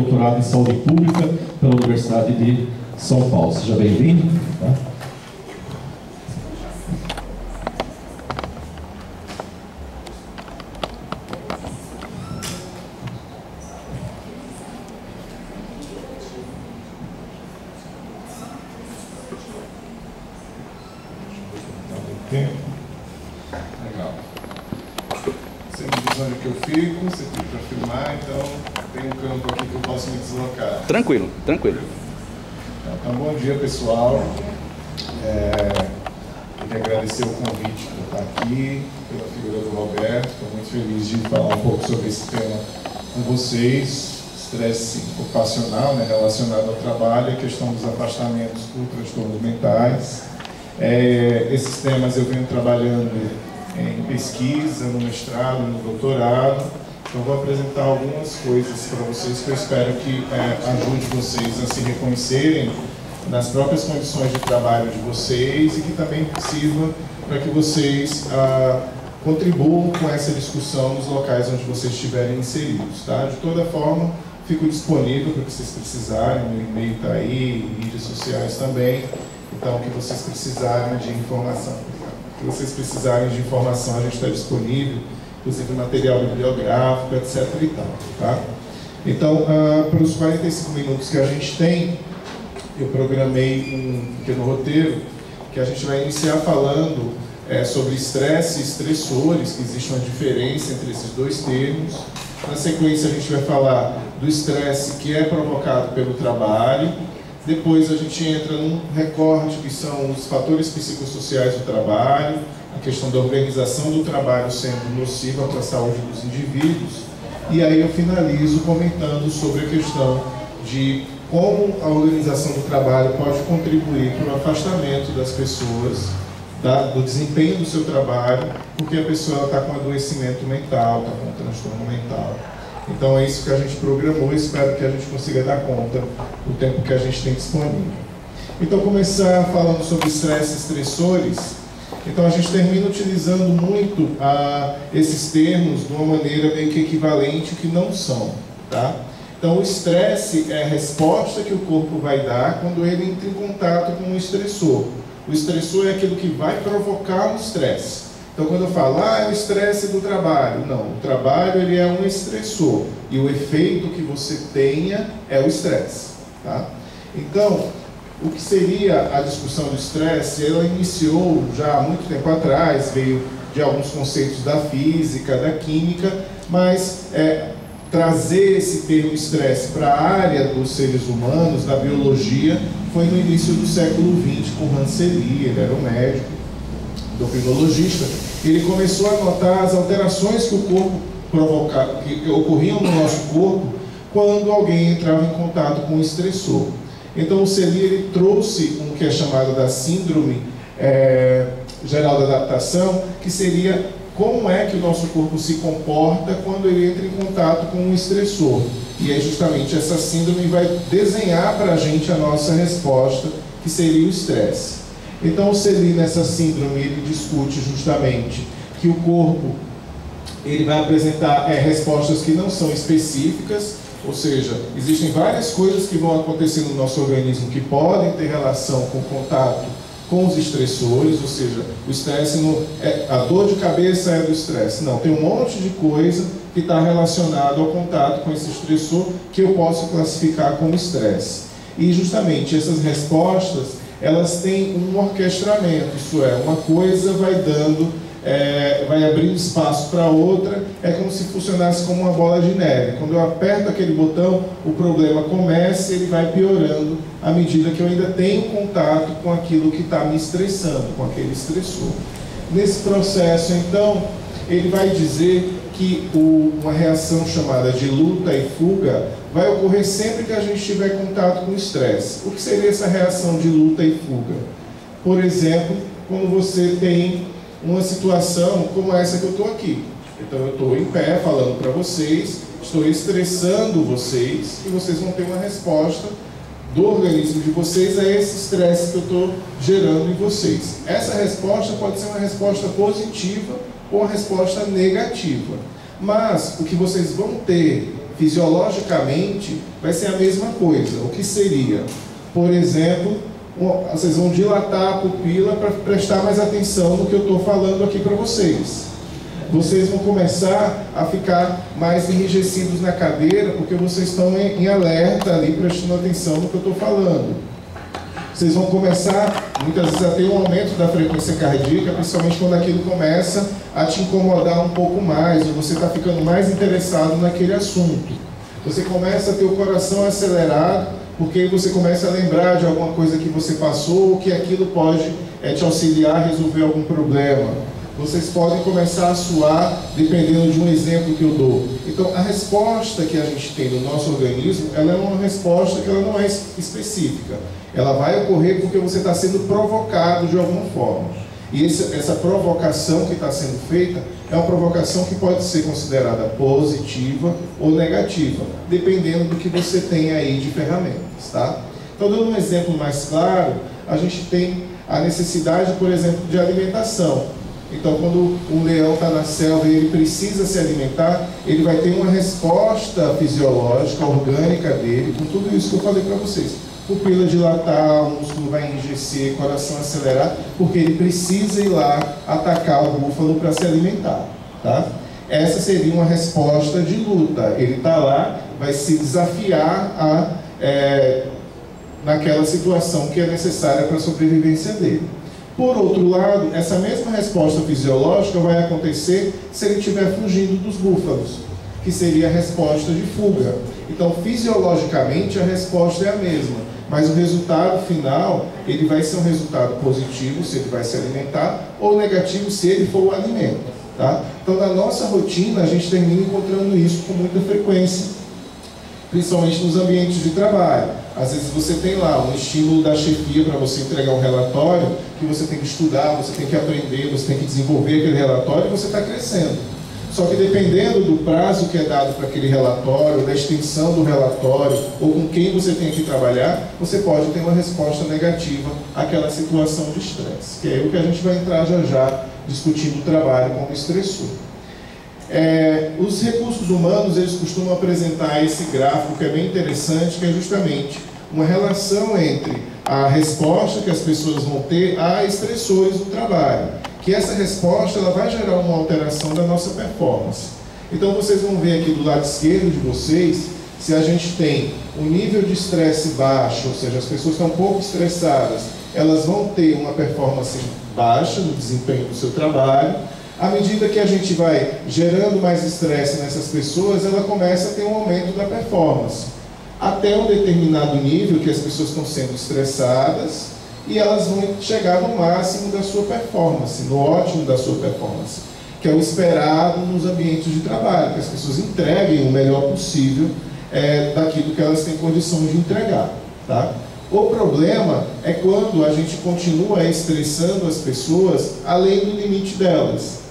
Doutorado em Saúde Pública pela Universidade de São Paulo. Seja bem-vindo. Tá? Legal. Você me diz onde que eu fico, você fica para filmar, então tem um campo aqui que eu posso me deslocar. Tranquilo, tranquilo. Então, bom dia, pessoal. Queria agradecer o convite por estar aqui, pela figura do Roberto. Estou muito feliz de falar um pouco sobre esse tema com vocês. Estresse ocupacional, né, relacionado ao trabalho e a questão dos afastamentos por transtornos mentais. Esses temas eu venho trabalhando em pesquisa, no mestrado, no doutorado. Então vou apresentar algumas coisas para vocês que eu espero que ajude vocês a se reconhecerem nas próprias condições de trabalho de vocês e que também sirva para que vocês contribuam com essa discussão nos locais onde vocês estiverem inseridos. Tá? De toda forma, fico disponível para o que vocês precisarem, meu e-mail está aí, mídias sociais também. Então, o que vocês precisarem de informação, a gente está disponível, inclusive material bibliográfico, etc. e tal, tá? Então, para os 45 minutos que a gente tem, eu programei um pequeno roteiro que a gente vai iniciar falando sobre estresse e estressores, que existe uma diferença entre esses dois termos. Na sequência, a gente vai falar do estresse que é provocado pelo trabalho. Depois a gente entra num recorte que são os fatores psicossociais do trabalho, a questão da organização do trabalho sendo nociva para a saúde dos indivíduos. E aí eu finalizo comentando sobre a questão de como a organização do trabalho pode contribuir para o afastamento das pessoas do desempenho do seu trabalho, porque a pessoa está com adoecimento mental, está com um transtorno mental. Então é isso que a gente programou, espero que a gente consiga dar conta do tempo que a gente tem disponível. Então, começar falando sobre estresse e estressores. Então, a gente termina utilizando muito esses termos de uma maneira meio que equivalente, que não são. Tá? Então, o estresse é a resposta que o corpo vai dar quando ele entra em contato com um estressor. O estressor é aquilo que vai provocar um estresse. Então, quando eu falo, é o estresse do trabalho. Não, o trabalho ele é um estressor. E o efeito que você tenha é o estresse. Tá? Então, o que seria a discussão do estresse, ela iniciou já há muito tempo atrás, veio de alguns conceitos da física, da química, mas trazer esse termo estresse para a área dos seres humanos, da biologia, foi no início do século XX, com Hans Selye, ele era um médico, endocrinologista. Ele começou a notar as alterações que o corpo provocava, que ocorriam no nosso corpo quando alguém entrava em contato com um estressor. Então o Selye ele trouxe um que é chamado da síndrome geral da adaptação, que seria como é que o nosso corpo se comporta quando ele entra em contato com um estressor. E é justamente essa síndrome vai desenhar para a gente a nossa resposta, que seria o estresse. Então o Selye nessa síndrome ele discute justamente que o corpo ele vai apresentar respostas que não são específicas, ou seja, existem várias coisas que vão acontecer no nosso organismo que podem ter relação com o contato com os estressores, ou seja, o estresse, a dor de cabeça é do estresse. Não, tem um monte de coisa que está relacionado ao contato com esse estressor que eu posso classificar como estresse. E justamente essas respostas elas têm um orquestramento, isso é, uma coisa vai vai abrindo espaço para outra, é como se funcionasse como uma bola de neve. Quando eu aperto aquele botão, o problema começa e ele vai piorando à medida que eu ainda tenho contato com aquilo que está me estressando, com aquele estressor. Nesse processo, então, ele vai dizer que uma reação chamada de luta e fuga vai ocorrer sempre que a gente tiver contato com o estresse. O que seria essa reação de luta e fuga? Por exemplo, quando você tem uma situação como essa que eu estou aqui. Então eu estou em pé falando para vocês, estou estressando vocês e vocês vão ter uma resposta do organismo de vocês a esse estresse que eu estou gerando em vocês. Essa resposta pode ser uma resposta positiva ou uma resposta negativa. Mas o que vocês vão ter fisiologicamente, vai ser a mesma coisa. O que seria? Por exemplo, vocês vão dilatar a pupila para prestar mais atenção no que eu estou falando aqui para vocês. Vocês vão começar a ficar mais enrijecidos na cadeira, porque vocês estão em alerta ali, prestando atenção no que eu estou falando. Vocês vão começar, muitas vezes, a ter um aumento da frequência cardíaca, principalmente quando aquilo começa a te incomodar um pouco mais, ou você está ficando mais interessado naquele assunto. Você começa a ter o coração acelerado, porque aí você começa a lembrar de alguma coisa que você passou, ou que aquilo pode te auxiliar a resolver algum problema. Vocês podem começar a suar, dependendo de um exemplo que eu dou. Então, a resposta que a gente tem no nosso organismo, ela é uma resposta que ela não é específica. Ela vai ocorrer porque você está sendo provocado de alguma forma. E essa provocação que está sendo feita é uma provocação que pode ser considerada positiva ou negativa, dependendo do que você tem aí de ferramentas, tá? Então, dando um exemplo mais claro, a gente tem a necessidade, por exemplo, de alimentação. Então, quando um leão está na selva e ele precisa se alimentar, ele vai ter uma resposta fisiológica, orgânica dele, com tudo isso que eu falei para vocês. Pupila dilatar, o músculo vai enrijecer, coração acelerar, porque ele precisa ir lá atacar o búfalo para se alimentar, tá? Essa seria uma resposta de luta. Ele está lá, vai se desafiar naquela situação que é necessária para a sobrevivência dele. Por outro lado, essa mesma resposta fisiológica vai acontecer se ele estiver fugindo dos búfalos, que seria a resposta de fuga. Então, fisiologicamente, a resposta é a mesma, mas o resultado final, ele vai ser um resultado positivo, se ele vai se alimentar, ou negativo, se ele for o alimento, tá? Então, na nossa rotina, a gente termina encontrando isso com muita frequência, principalmente nos ambientes de trabalho. Às vezes você tem lá um estímulo da chefia para você entregar um relatório, que você tem que estudar, você tem que aprender, você tem que desenvolver aquele relatório, e você está crescendo. Só que dependendo do prazo que é dado para aquele relatório, da extensão do relatório, ou com quem você tem que trabalhar, você pode ter uma resposta negativa àquela situação de estresse, que é o que a gente vai entrar já já, discutindo o trabalho como estressor. Os recursos humanos, eles costumam apresentar esse gráfico que é bem interessante, que é justamente uma relação entre a resposta que as pessoas vão ter a estressores do trabalho, que essa resposta ela vai gerar uma alteração da nossa performance. Então vocês vão ver aqui do lado esquerdo de vocês, se a gente tem um nível de estresse baixo, ou seja, as pessoas estão um pouco estressadas, elas vão ter uma performance baixa no desempenho do seu trabalho. À medida que a gente vai gerando mais estresse nessas pessoas, ela começa a ter um aumento da performance. Até um determinado nível que as pessoas estão sendo estressadas e elas vão chegar no máximo da sua performance, no ótimo da sua performance, que é o esperado nos ambientes de trabalho, que as pessoas entreguem o melhor possível daquilo que elas têm condição de entregar, tá? O problema é quando a gente continua estressando as pessoas além do limite delas.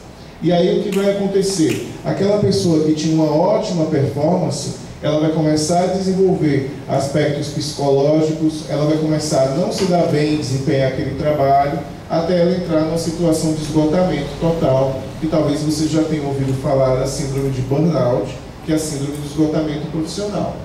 E aí o que vai acontecer? Aquela pessoa que tinha uma ótima performance, ela vai começar a desenvolver aspectos psicológicos, ela vai começar a não se dar bem em desempenhar aquele trabalho, até ela entrar numa situação de esgotamento total, que talvez você já tenha ouvido falar da síndrome de burnout, que é a síndrome de esgotamento profissional.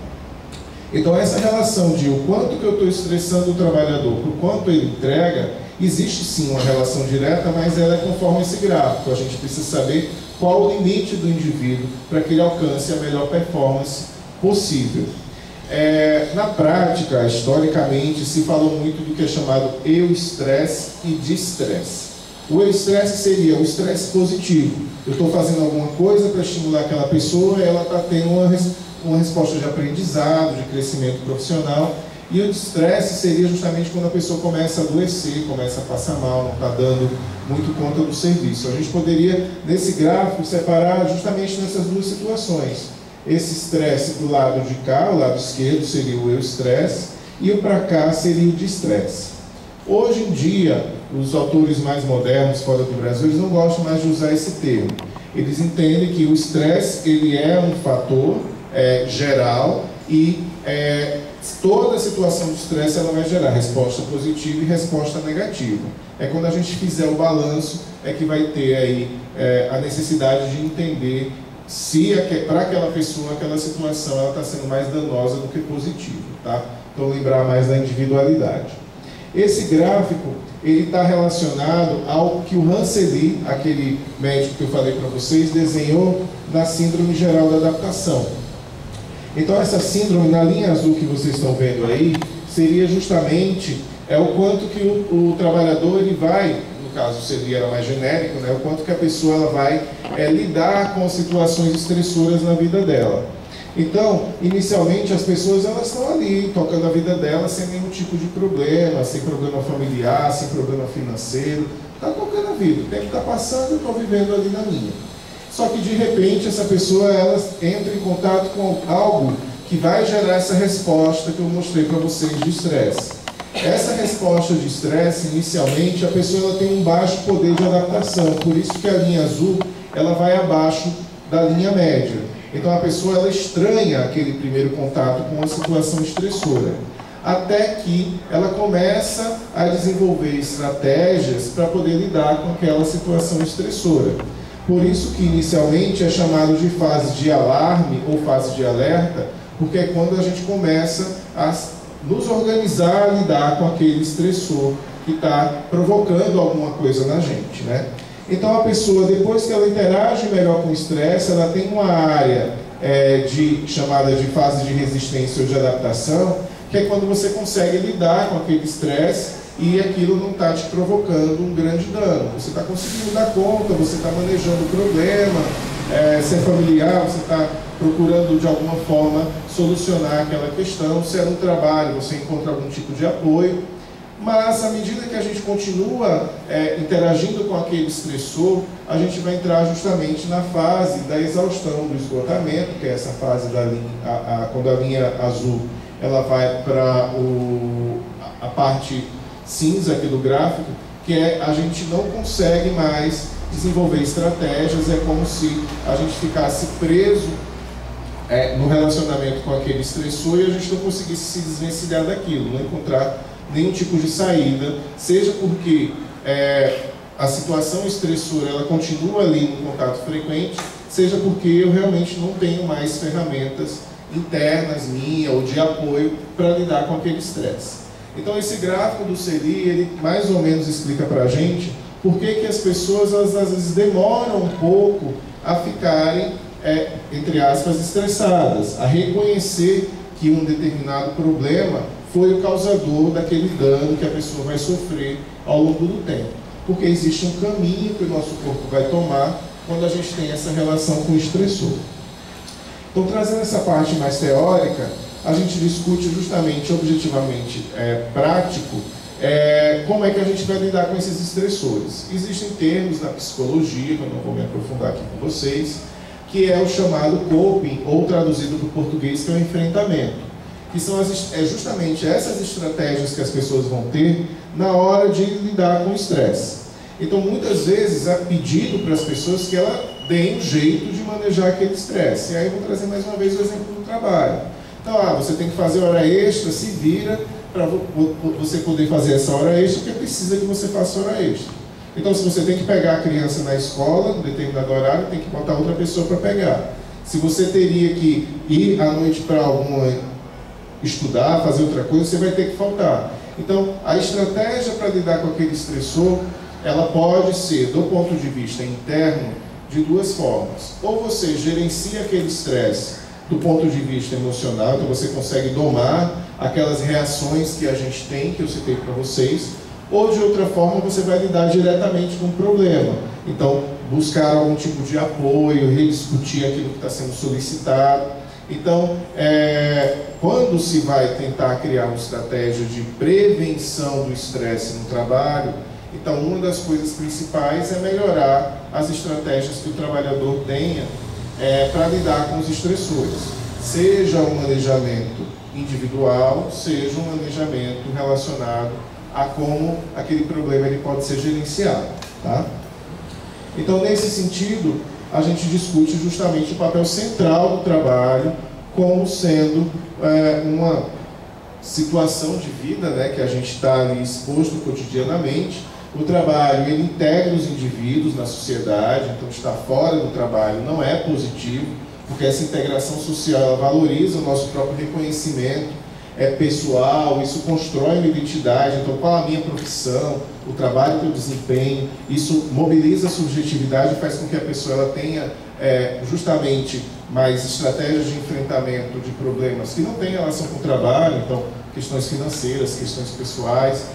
Então essa relação de o quanto que eu estou estressando o trabalhador, por quanto ele entrega, existe sim uma relação direta, mas ela é conforme esse gráfico. A gente precisa saber qual o limite do indivíduo para que ele alcance a melhor performance possível. Na prática, historicamente, se falou muito do que é chamado eustresse e distresse. O eustresse seria o estresse positivo. Eu estou fazendo alguma coisa para estimular aquela pessoa, ela está tendo uma resposta de aprendizado, de crescimento profissional. E o distresse seria justamente quando a pessoa começa a adoecer, começa a passar mal, não está dando muito conta do serviço. A gente poderia, nesse gráfico, separar justamente nessas duas situações. Esse estresse do lado de cá, o lado esquerdo, seria o eustresse, e o para cá seria o distresse. Hoje em dia, os autores mais modernos fora do Brasil, eles não gostam mais de usar esse termo. Eles entendem que o estresse ele é um fator geral e toda situação de estresse ela vai gerar resposta positiva e resposta negativa. Quando a gente fizer o balanço, que vai ter aí a necessidade de entender se para aquela pessoa, aquela situação, ela está sendo mais danosa do que positiva, tá? Então, lembrar mais da individualidade. Esse gráfico, ele está relacionado ao que o Hanseley, aquele médico que eu falei para vocês, desenhou na Síndrome Geral da Adaptação. Então, essa síndrome, na linha azul que vocês estão vendo aí, seria justamente o quanto que o trabalhador ele vai, no caso seria mais genérico, né, o quanto que a pessoa ela vai lidar com situações estressoras na vida dela. Então, inicialmente as pessoas elas estão ali, tocando a vida delas sem nenhum tipo de problema, sem problema familiar, sem problema financeiro, está tocando a vida, o tempo está passando, eu estou vivendo ali na minha. Só que de repente essa pessoa ela entra em contato com algo que vai gerar essa resposta que eu mostrei para vocês de estresse. Essa resposta de estresse, inicialmente, a pessoa ela tem um baixo poder de adaptação, por isso que a linha azul ela vai abaixo da linha média. Então a pessoa ela estranha aquele primeiro contato com uma situação estressora, até que ela começa a desenvolver estratégias para poder lidar com aquela situação estressora. Por isso que inicialmente é chamado de fase de alarme ou fase de alerta, porque é quando a gente começa a nos organizar a lidar com aquele estressor que está provocando alguma coisa na gente, né? Então a pessoa, depois que ela interage melhor com o estresse, ela tem uma área chamada de fase de resistência ou de adaptação, que é quando você consegue lidar com aquele estresse e aquilo não está te provocando um grande dano. Você está conseguindo dar conta, você está manejando o problema, se é familiar, você está procurando de alguma forma solucionar aquela questão, se é no trabalho, você encontra algum tipo de apoio. Mas, à medida que a gente continua interagindo com aquele estressor, a gente vai entrar justamente na fase da exaustão, do esgotamento, que é essa fase da linha, quando a linha azul ela vai para a parte cinza aqui do gráfico, que a gente não consegue mais desenvolver estratégias, é como se a gente ficasse preso no relacionamento com aquele estressor e a gente não conseguisse se desvencilhar daquilo, não encontrar nenhum tipo de saída, seja porque a situação estressora ela continua ali no contato frequente, seja porque eu realmente não tenho mais ferramentas internas minhas ou de apoio para lidar com aquele estresse. Então esse gráfico do CELI, ele mais ou menos explica para a gente por que as pessoas às vezes demoram um pouco a ficarem, entre aspas, estressadas, a reconhecer que um determinado problema foi o causador daquele dano que a pessoa vai sofrer ao longo do tempo. Porque existe um caminho que o nosso corpo vai tomar quando a gente tem essa relação com o estressor. Então, trazendo essa parte mais teórica, a gente discute justamente, objetivamente prático, como é que a gente vai lidar com esses estressores. Existem termos na psicologia, que eu não vou me aprofundar aqui com vocês, que é o chamado coping, ou traduzido para o português, que é o enfrentamento. Que são justamente essas estratégias que as pessoas vão ter na hora de lidar com o estresse. Então, muitas vezes, há pedido para as pessoas que ela deem um jeito de manejar aquele estresse. E aí eu vou trazer mais uma vez o exemplo do trabalho. Então, você tem que fazer hora extra, se vira para você poder fazer essa hora extra, porque precisa que você faça hora extra. Então, se você tem que pegar a criança na escola, em determinado horário, tem que botar outra pessoa para pegar. Se você teria que ir à noite para estudar, fazer outra coisa, você vai ter que faltar. Então, a estratégia para lidar com aquele estressor, ela pode ser, do ponto de vista interno, de duas formas. Ou você gerencia aquele estresse do ponto de vista emocional, então você consegue domar aquelas reações que a gente tem, que eu citei para vocês, ou de outra forma você vai lidar diretamente com o problema. Então, buscar algum tipo de apoio, rediscutir aquilo que está sendo solicitado. Então, quando se vai tentar criar uma estratégia de prevenção do estresse no trabalho, então uma das coisas principais é melhorar as estratégias que o trabalhador tenha para lidar com os estressores. Seja um manejamento individual, seja um manejamento relacionado a como aquele problema ele pode ser gerenciado. Tá? Então, nesse sentido, a gente discute justamente o papel central do trabalho como sendo uma situação de vida, né, que a gente está ali exposto cotidianamente, O trabalho, ele integra os indivíduos na sociedade, então estar fora do trabalho não é positivo, porque essa integração social ela valoriza o nosso próprio reconhecimento pessoal, isso constrói uma identidade, então qual a minha profissão, o trabalho que eu desempenho, isso mobiliza a subjetividade e faz com que a pessoa ela tenha justamente mais estratégias de enfrentamento de problemas que não têm relação com o trabalho, então questões financeiras, questões pessoais.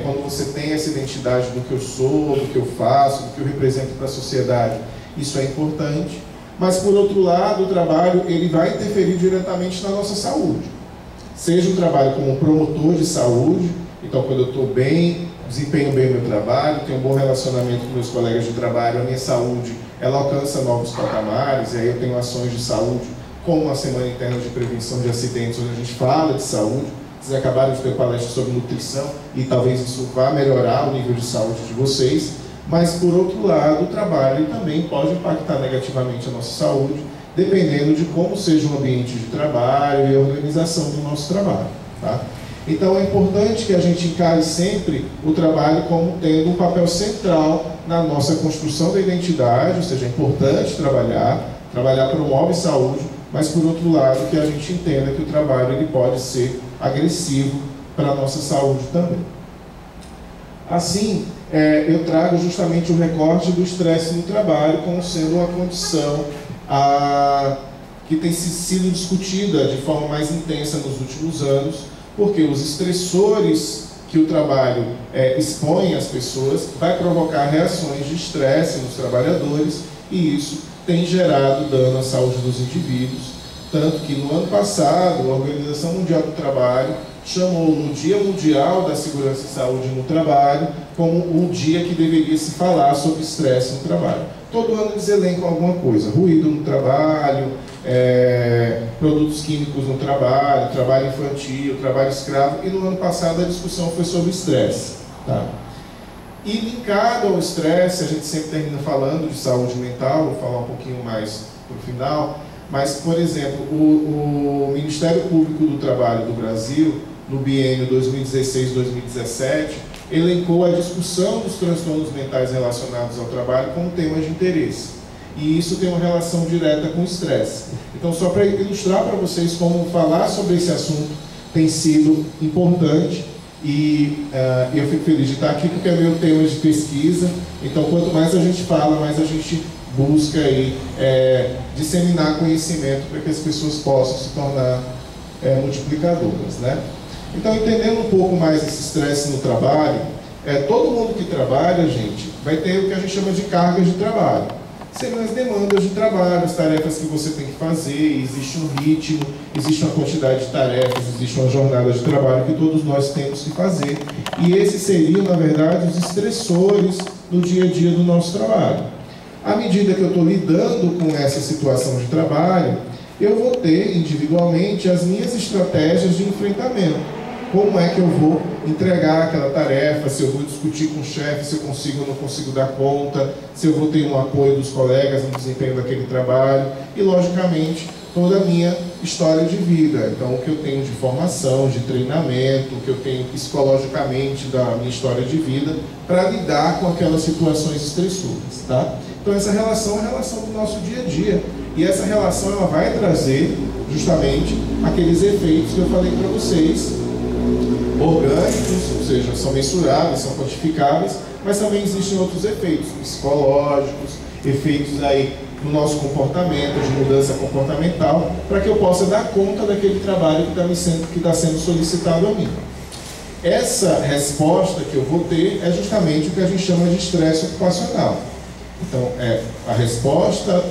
Quando você tem essa identidade do que eu sou, do que eu faço, do que eu represento para a sociedade, isso é importante. Mas, por outro lado, o trabalho ele vai interferir diretamente na nossa saúde. Seja o trabalho como promotor de saúde, então quando eu estou bem, desempenho bem o meu trabalho, tenho um bom relacionamento com meus colegas de trabalho, a minha saúde ela alcança novos patamares, e aí eu tenho ações de saúde, como a Semana Interna de Prevenção de Acidentes, onde a gente fala de saúde. Vocês acabaram de ter palestra sobre nutrição e talvez isso vá melhorar o nível de saúde de vocês, mas por outro lado o trabalho também pode impactar negativamente a nossa saúde, dependendo de como seja o ambiente de trabalho e a organização do nosso trabalho. Tá? Então é importante que a gente encare sempre o trabalho como tendo um papel central na nossa construção da identidade, ou seja, é importante trabalhar promove saúde, mas por outro lado que a gente entenda que o trabalho ele pode ser agressivo para a nossa saúde também. Assim, eu trago justamente o recorte do estresse no trabalho como sendo uma condição que tem sido discutida de forma mais intensa nos últimos anos, porque os estressores que o trabalho expõe às pessoas vai provocar reações de estresse nos trabalhadores, e isso tem gerado dano à saúde dos indivíduos. Tanto que no ano passado, a Organização Mundial do Trabalho chamou no Dia Mundial da Segurança e Saúde no Trabalho como um dia que deveria se falar sobre estresse no trabalho. Todo ano eles elencam alguma coisa, ruído no trabalho, produtos químicos no trabalho, trabalho infantil, trabalho escravo, e no ano passado a discussão foi sobre estresse. Tá? E linkado ao estresse, a gente sempre termina falando de saúde mental, vou falar um pouquinho mais para o final. Mas, por exemplo, o Ministério Público do Trabalho do Brasil, no biênio 2016-2017, elencou a discussão dos transtornos mentais relacionados ao trabalho como tema de interesse. E isso tem uma relação direta com o estresse. Então, só para ilustrar para vocês como falar sobre esse assunto tem sido importante, e eu fico feliz de estar aqui porque é meu tema de pesquisa. Então, quanto mais a gente fala, mais a gente busca aí, disseminar conhecimento para que as pessoas possam se tornar multiplicadoras, né? Então, entendendo um pouco mais esse estresse no trabalho, todo mundo que trabalha, gente, vai ter o que a gente chama de cargas de trabalho. Seriam as demandas de trabalho, as tarefas que você tem que fazer, existe um ritmo, existe uma quantidade de tarefas, existe uma jornada de trabalho que todos nós temos que fazer. E esses seriam, na verdade, os estressores no dia a dia do nosso trabalho. À medida que eu estou lidando com essa situação de trabalho, eu vou ter individualmente as minhas estratégias de enfrentamento. Como é que eu vou entregar aquela tarefa, se eu vou discutir com o chefe, se eu consigo ou não consigo dar conta, se eu vou ter um apoio dos colegas no desempenho daquele trabalho, e logicamente toda a minha história de vida. Então, o que eu tenho de formação, de treinamento, o que eu tenho psicologicamente da minha história de vida para lidar com aquelas situações estressoras, tá? Então, essa relação é a relação do nosso dia a dia, e essa relação ela vai trazer justamente aqueles efeitos que eu falei para vocês, orgânicos, ou seja, são mensuráveis, são quantificáveis, mas também existem outros efeitos psicológicos, efeitos aí no nosso comportamento, de mudança comportamental, para que eu possa dar conta daquele trabalho que está sendo solicitado a mim. Essa resposta que eu vou ter é justamente o que a gente chama de estresse ocupacional. Então, a resposta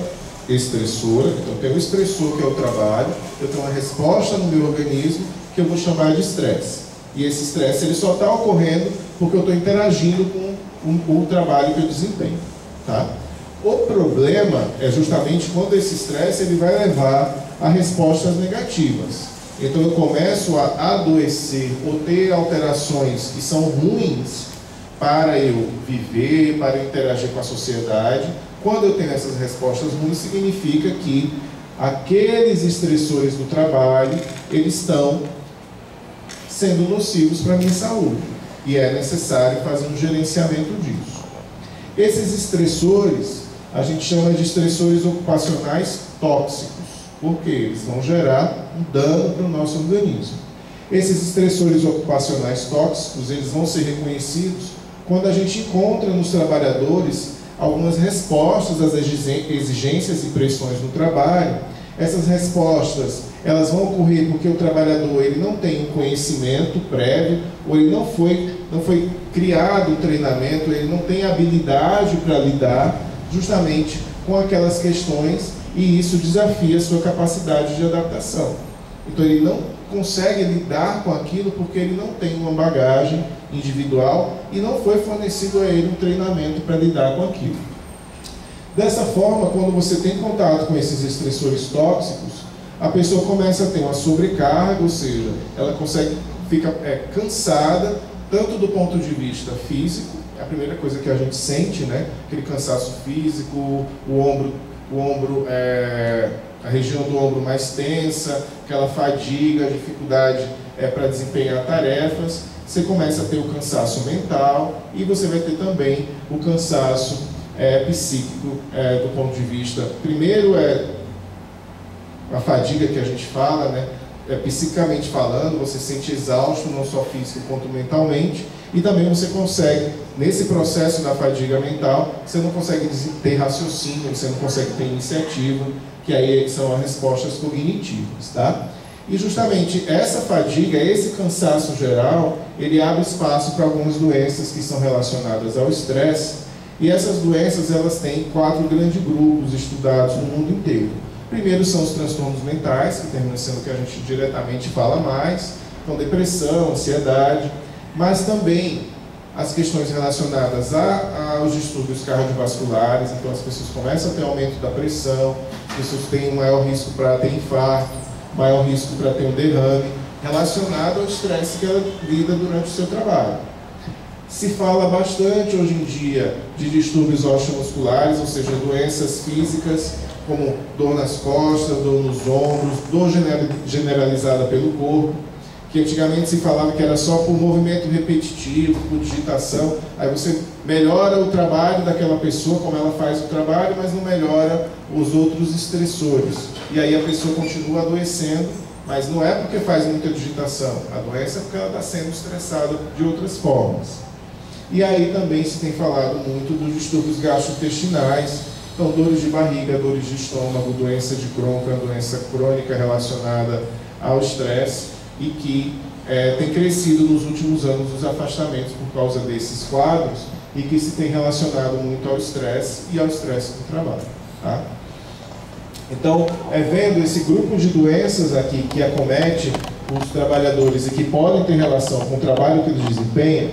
estressora, então tem o estressor que é o trabalho, eu tenho uma resposta no meu organismo que eu vou chamar de estresse. E esse estresse ele só está ocorrendo porque eu estou interagindo com o trabalho que eu desempenho. Tá? O problema é justamente quando esse estresse ele vai levar a respostas negativas. Então eu começo a adoecer ou ter alterações que são ruins para eu viver, para eu interagir com a sociedade. Quando eu tenho essas respostas ruins, significa que aqueles estressores do trabalho, eles estão sendo nocivos para a minha saúde. e é necessário fazer um gerenciamento disso. Esses estressores, a gente chama de estressores ocupacionais tóxicos, porque eles vão gerar um dano para o nosso organismo. Esses estressores ocupacionais tóxicos, eles vão ser reconhecidos quando a gente encontra nos trabalhadores algumas respostas às exigências e pressões no trabalho. Essas respostas, elas vão ocorrer porque o trabalhador ele não tem um conhecimento prévio, ou ele não foi criado um treinamento, ele não tem habilidade para lidar justamente com aquelas questões, e isso desafia a sua capacidade de adaptação. Então ele não consegue lidar com aquilo porque ele não tem uma bagagem individual e não foi fornecido a ele um treinamento para lidar com aquilo. Dessa forma, quando você tem contato com esses estressores tóxicos, a pessoa começa a ter uma sobrecarga, ou seja, ela fica cansada, tanto do ponto de vista físico, é a primeira coisa que a gente sente, né? Aquele cansaço físico, a região do ombro mais tensa, aquela fadiga, dificuldade para desempenhar tarefas. Você começa a ter o cansaço mental e você vai ter também o cansaço psíquico do ponto de vista, primeiro a fadiga que a gente fala, né? Psicicamente falando, você se sente exausto, não só físico quanto mentalmente, e também você consegue, nesse processo da fadiga mental, você não consegue ter raciocínio, você não consegue ter iniciativa, que aí são as respostas cognitivas, tá? E justamente essa fadiga, esse cansaço geral, ele abre espaço para algumas doenças que são relacionadas ao estresse, e essas doenças, elas têm 4 grandes grupos estudados no mundo inteiro. Primeiro são os transtornos mentais, que termina sendo o que a gente diretamente fala mais, então depressão, ansiedade, mas também as questões relacionadas aos distúrbios cardiovasculares, então as pessoas começam a ter aumento da pressão, as pessoas têm um maior risco para ter infarto, maior risco para ter um derrame, relacionado ao estresse que ela lida durante o seu trabalho. Se fala bastante hoje em dia de distúrbios osteomusculares, ou seja, doenças físicas, como dor nas costas, dor nos ombros, dor generalizada pelo corpo, que antigamente se falava que era só por movimento repetitivo, por digitação, aí você melhora o trabalho daquela pessoa, como ela faz o trabalho, mas não melhora os outros estressores. E aí a pessoa continua adoecendo, mas não é porque faz muita digitação, a doença é porque ela está sendo estressada de outras formas. E aí também se tem falado muito dos distúrbios gastrointestinais, então dores de barriga, dores de estômago, doença de Crohn, doença crônica relacionada ao estresse, e que tem crescido nos últimos anos os afastamentos por causa desses quadros, e que se tem relacionado muito ao estresse e ao estresse do trabalho. Tá? Então, vendo esse grupo de doenças aqui que acomete os trabalhadores e que podem ter relação com o trabalho que eles desempenham,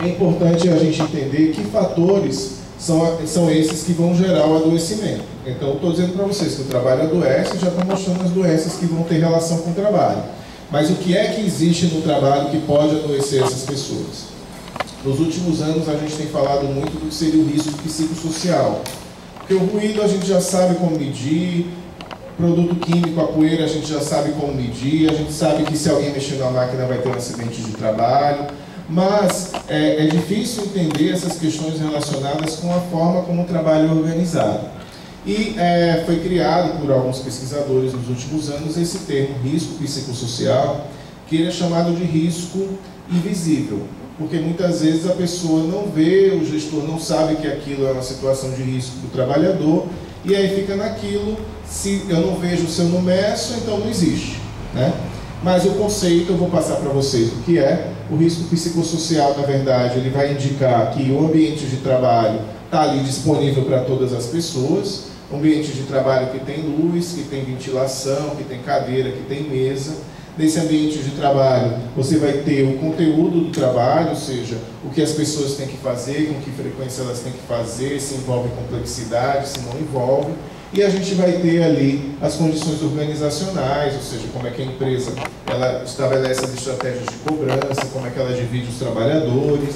é importante a gente entender que fatores são esses que vão gerar o adoecimento. Então, estou dizendo para vocês que o trabalho adoece, já estou mostrando as doenças que vão ter relação com o trabalho. Mas o que é que existe no trabalho que pode adoecer essas pessoas? Nos últimos anos, a gente tem falado muito do que seria o risco psicossocial. Porque o ruído a gente já sabe como medir, produto químico, a poeira, a gente já sabe como medir, a gente sabe que se alguém mexer na máquina vai ter um acidente de trabalho. Mas é difícil entender essas questões relacionadas com a forma como o trabalho é organizado. E foi criado por alguns pesquisadores nos últimos anos esse termo risco psicossocial, que ele é chamado de risco invisível, porque muitas vezes a pessoa não vê, o gestor não sabe que aquilo é uma situação de risco do trabalhador, e aí fica naquilo, se eu não vejo, se eu não meço, então não existe, né? Mas o conceito, eu vou passar para vocês o que é. O risco psicossocial, na verdade, ele vai indicar que o ambiente de trabalho está ali disponível para todas as pessoas, um ambiente de trabalho que tem luz, que tem ventilação, que tem cadeira, que tem mesa. Nesse ambiente de trabalho, você vai ter o conteúdo do trabalho, ou seja, o que as pessoas têm que fazer, com que frequência elas têm que fazer, se envolve complexidade, se não envolve. E a gente vai ter ali as condições organizacionais, ou seja, como é que a empresa ela estabelece as estratégias de cobrança, como é que ela divide os trabalhadores.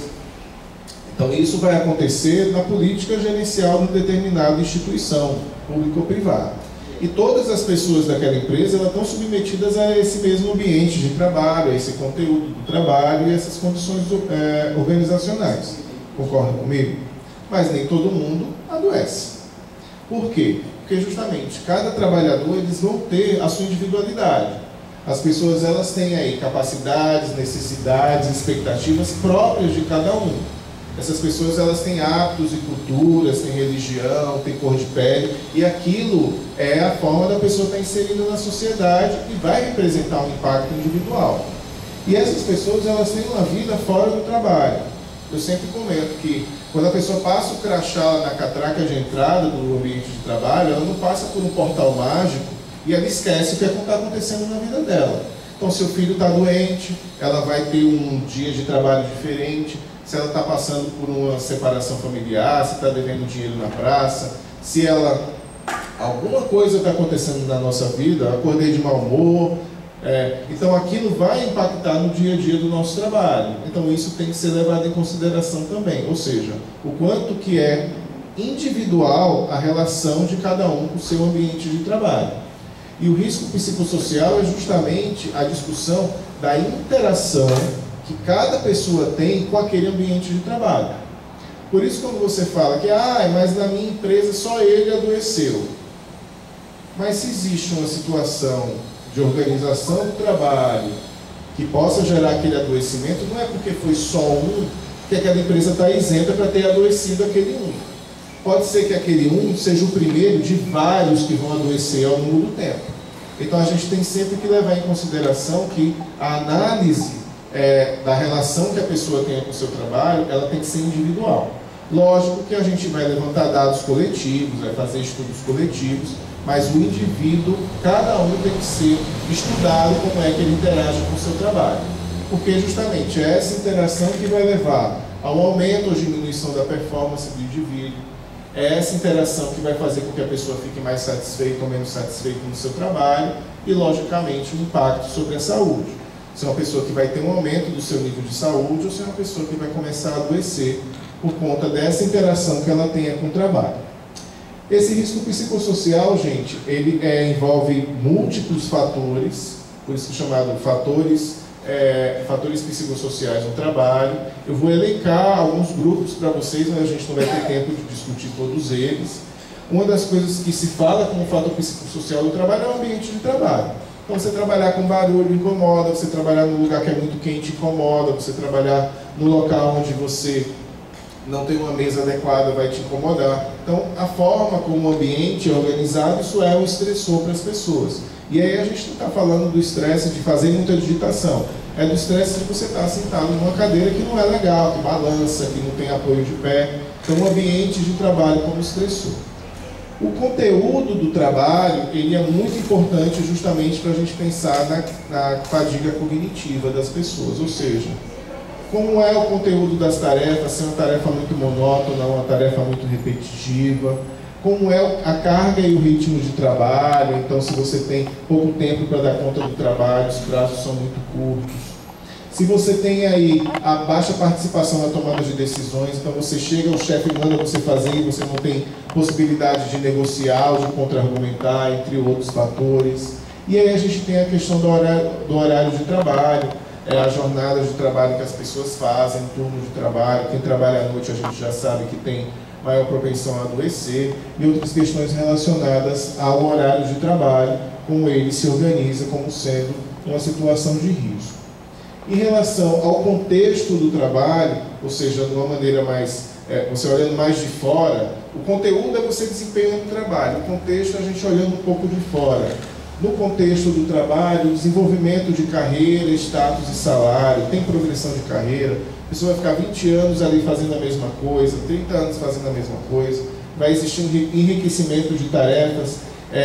Então isso vai acontecer na política gerencial de determinada instituição, pública ou privada. E todas as pessoas daquela empresa elas estão submetidas a esse mesmo ambiente de trabalho, a esse conteúdo do trabalho e essas condições organizacionais. Concordam comigo? Mas nem todo mundo adoece. Por quê? Porque justamente cada trabalhador eles vão ter a sua individualidade. As pessoas elas têm aí capacidades, necessidades, expectativas próprias de cada um. Essas pessoas elas têm hábitos e culturas, têm religião, têm cor de pele, e aquilo é a forma da pessoa estar inserida na sociedade e vai representar um impacto individual. E essas pessoas elas têm uma vida fora do trabalho. Eu sempre comento que quando a pessoa passa o crachá na catraca de entrada do ambiente de trabalho, ela não passa por um portal mágico e ela esquece o que está acontecendo na vida dela. Então, se o filho está doente, ela vai ter um dia de trabalho diferente. Se ela está passando por uma separação familiar, se está devendo dinheiro na praça, se ela... alguma coisa está acontecendo na nossa vida, acordei de mau humor, então aquilo vai impactar no dia a dia do nosso trabalho. Então isso tem que ser levado em consideração também, ou seja, o quanto que é individual a relação de cada um com o seu ambiente de trabalho. E o risco psicossocial é justamente a discussão da interação que cada pessoa tem com aquele ambiente de trabalho. Por isso, quando você fala que, mas na minha empresa só ele adoeceu. Mas se existe uma situação de organização do trabalho que possa gerar aquele adoecimento, não é porque foi só um que aquela empresa está isenta para ter adoecido aquele um. Pode ser que aquele um seja o primeiro de vários que vão adoecer ao longo do tempo. Então a gente tem sempre que levar em consideração que a análise da relação que a pessoa tem com o seu trabalho, ela tem que ser individual. Lógico que a gente vai levantar dados coletivos, vai fazer estudos coletivos, mas o indivíduo, cada um tem que ser estudado como é que ele interage com o seu trabalho. Porque justamente é essa interação que vai levar ao aumento ou diminuição da performance do indivíduo, é essa interação que vai fazer com que a pessoa fique mais satisfeita ou menos satisfeita no seu trabalho e, logicamente, um impacto sobre a saúde. Se é uma pessoa que vai ter um aumento do seu nível de saúde ou se é uma pessoa que vai começar a adoecer por conta dessa interação que ela tenha com o trabalho. Esse risco psicossocial, gente, ele envolve múltiplos fatores, por isso que é chamado fatores psicossociais no trabalho. Eu vou elencar alguns grupos para vocês, mas a gente não vai ter tempo de discutir todos eles. Uma das coisas que se fala como fator psicossocial do trabalho é o ambiente de trabalho. Então, você trabalhar com barulho incomoda, você trabalhar num lugar que é muito quente incomoda, você trabalhar no local onde você não tem uma mesa adequada vai te incomodar. Então, a forma como o ambiente é organizado, isso é um estressor para as pessoas. E aí a gente não está falando do estresse de fazer muita digitação, é do estresse de você estar sentado numa cadeira que não é legal, que balança, que não tem apoio de pé. Então, o ambiente de trabalho como estressor. O conteúdo do trabalho, ele é muito importante justamente para a gente pensar na fadiga cognitiva das pessoas, ou seja, como é o conteúdo das tarefas, se é uma tarefa muito monótona, uma tarefa muito repetitiva, como é a carga e o ritmo de trabalho, então se você tem pouco tempo para dar conta do trabalho, os prazos são muito curtos. Se você tem aí a baixa participação na tomada de decisões, então você chega, o chefe manda você fazer e você não tem possibilidade de negociar ou de contra-argumentar, entre outros fatores. E aí a gente tem a questão do horário de trabalho, a jornada de trabalho que as pessoas fazem, turno de trabalho. Quem trabalha à noite a gente já sabe que tem maior propensão a adoecer, e outras questões relacionadas ao horário de trabalho, como ele se organiza como sendo uma situação de risco. Em relação ao contexto do trabalho, ou seja, de uma maneira mais, você olhando mais de fora, o conteúdo é você desempenhando o trabalho, o contexto é a gente olhando um pouco de fora. No contexto do trabalho, desenvolvimento de carreira, status e salário, tem progressão de carreira, a pessoa vai ficar 20 anos ali fazendo a mesma coisa, 30 anos fazendo a mesma coisa, vai existir um enriquecimento de tarefas